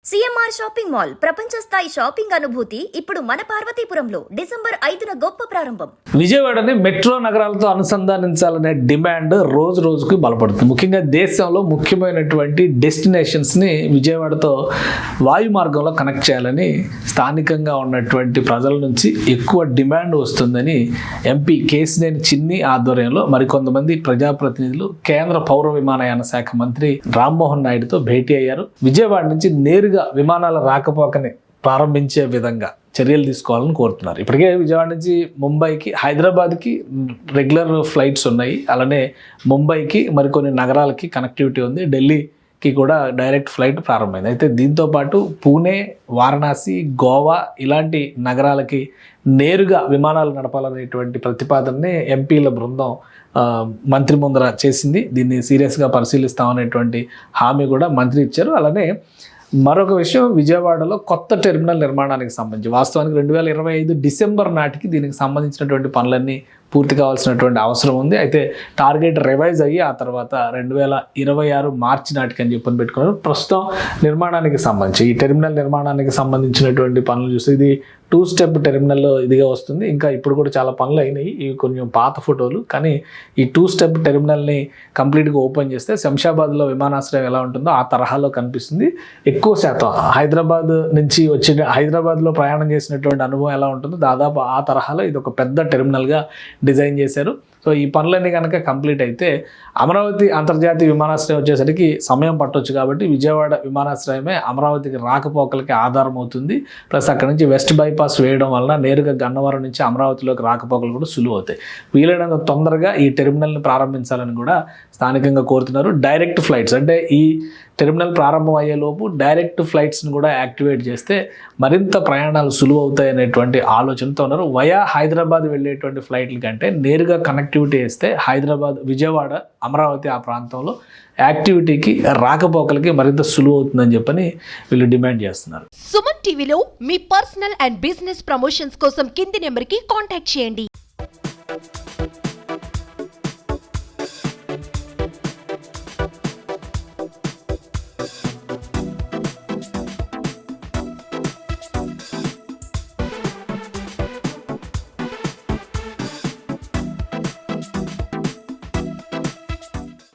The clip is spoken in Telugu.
సిఎంఆర్ షాపింగ్ మాల్ ప్రపంచ స్థాయి షాపింగ్ అనుభూతి ఇప్పుడు మన పార్వతీపురంలో డిసెంబర్ 5న గొప్ప ప్రారంభం. విజయవాడని మెట్రో నగరాలతో అనుసంధానించాలనే డిమాండ్ రోజు రోజుకు బలపడుతుంది. ముఖ్యంగా దేశంలో ముఖ్యమైనటువంటి డెస్టినేషన్స్ని విజయవాడతో వాయు మార్గంలో కనెక్ట్ చేయాలని స్థానికంగా ఉన్నటువంటి ప్రజల నుంచి ఎక్కువ డిమాండ్ వస్తుందని ఎంపీ కేశినేని చిన్ని ఆధ్వర్యంలో మరికొంతమంది ప్రజాప్రతినిధులు కేంద్ర పౌర విమానయాన శాఖ మంత్రి రామ్మోహన్ నాయుడుతో భేటీ అయ్యారు. విజయవాడ నుంచి నేరుగా విమానాల రాకపోకని ప్రారంభించే విధంగా చర్యలు తీసుకోవాలని కోరుతున్నారు. ఇప్పటికే విజయవాడ నుంచి ముంబైకి, హైదరాబాద్కి రెగ్యులర్ ఫ్లైట్స్ ఉన్నాయి. అలానే ముంబైకి మరికొన్ని నగరాలకి కనెక్టివిటీ ఉంది. ఢిల్లీకి కూడా డైరెక్ట్ ఫ్లైట్ ప్రారంభమైంది. అయితే దీంతోపాటు పూణే, వారణాసి, గోవా ఇలాంటి నగరాలకి నేరుగా విమానాలు నడపాలనేటువంటి ప్రతిపాదనని ఎంపీల బృందం మంత్రి ముందర చేసింది. దీన్ని సీరియస్గా పరిశీలిస్తామనేటువంటి హామీ కూడా మంత్రి ఇచ్చారు. అలానే మరొక విషయం, విజయవాడలో కొత్త టెర్మినల్ నిర్మాణానికి సంబంధించి వాస్తవానికి 2025 డిసెంబర్ నాటికి దీనికి సంబంధించినటువంటి పనులన్నీ పూర్తి కావాల్సినటువంటి అవసరం ఉంది. అయితే టార్గెట్ రివైజ్ అయ్యి ఆ తర్వాత 2026 మార్చి నాటికి అని చెప్పని పెట్టుకున్నారు. ప్రస్తుతం నిర్మాణానికి సంబంధించి ఈ టెర్మినల్ నిర్మాణానికి సంబంధించినటువంటి పనులు చూస్తే ఇది 2 స్టెప్ టెర్మినల్ ఇదిగా వస్తుంది. ఇంకా ఇప్పుడు కూడా చాలా పనులు అయినాయి. ఇవి కొంచెం పాత ఫోటోలు. కానీ ఈ 2 స్టెప్ టెర్మినల్ని కంప్లీట్గా ఓపెన్ చేస్తే శంషాబాద్లో విమానాశ్రయం ఎలా ఉంటుందో ఆ తరహాలో కనిపిస్తుంది. ఎక్కువ శాతం హైదరాబాద్లో ప్రయాణం చేసినటువంటి అనుభవం ఎలా ఉంటుందో దాదాపు ఆ తరహాలో ఇది ఒక పెద్ద టెర్మినల్గా డిజైన్ చేశారు. సో ఈ పనులన్నీ కనుక కంప్లీట్ అయితే అమరావతి అంతర్జాతీయ విమానాశ్రయం వచ్చేసరికి సమయం పట్టొచ్చు. కాబట్టి విజయవాడ విమానాశ్రయమే అమరావతికి రాకపోకలకి ఆధారం అవుతుంది. ప్లస్ అక్కడ నుంచి వెస్ట్ బైపాస్ వేయడం వలన నేరుగా గన్నవరం నుంచి అమరావతిలోకి రాకపోకలు కూడా సులువు అవుతాయి. వీలైనంత తొందరగా ఈ టెర్మినల్ని ప్రారంభించాలని కూడా స్థానికంగా కోరుతున్నారు. డైరెక్ట్ ఫ్లైట్స్ అంటే ఈ టెర్మినల్ ప్రారంభం అయ్యేలోపు డైరెక్ట్ ఫ్లైట్స్ని కూడా యాక్టివేట్ చేస్తే మరింత ప్రయాణాలు సులువు అవుతాయి అనేటువంటి ఆలోచనతో ఉన్నారు. వయా హైదరాబాద్ వెళ్ళేటువంటి ఫ్లైట్ల కంటే నేరుగా కనెక్టివిటీ వేస్తే హైదరాబాద్, విజయవాడ, అమరావతి ఆ ప్రాంతంలో యాక్టివిటీకి రాకపోకలకి మరింత సులువు అవుతుందని చెప్పని వీళ్ళు డిమాండ్ చేస్తున్నారు. సుమన్ టీవీలో మీ పర్సనల్ అండ్ బిజినెస్ ప్రమోషన్స్ కోసం కింది నెంబర్కి కాంటాక్ట్ చేయండి.